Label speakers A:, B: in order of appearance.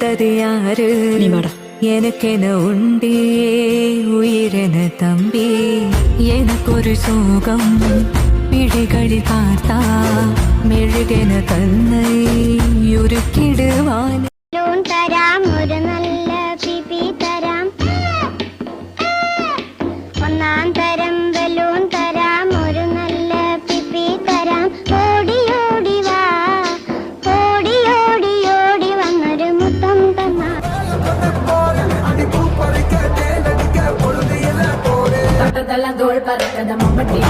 A: வந்தது யாரு எனக்கென உண்டே உயிரென தம்பி எனக்கு ஒரு சோகம் பிழிகளில் பார்த்தா மெழுகென தன்னை உருக்கிடுவான்
B: തരാം ഒരു നല്ല പിപി തരാം ഒന്നാം തരം ബലൂൺ തരാം ഒരു നല്ല പിപി തരാം ഓടി ഓടി വാ ഓടി ഓടി ഓടി വന്നൊരു മുത്തം തന്നാ
C: തൊട്ടതെല്ലാം തോൾ പറക്കത മമ്മട്ടി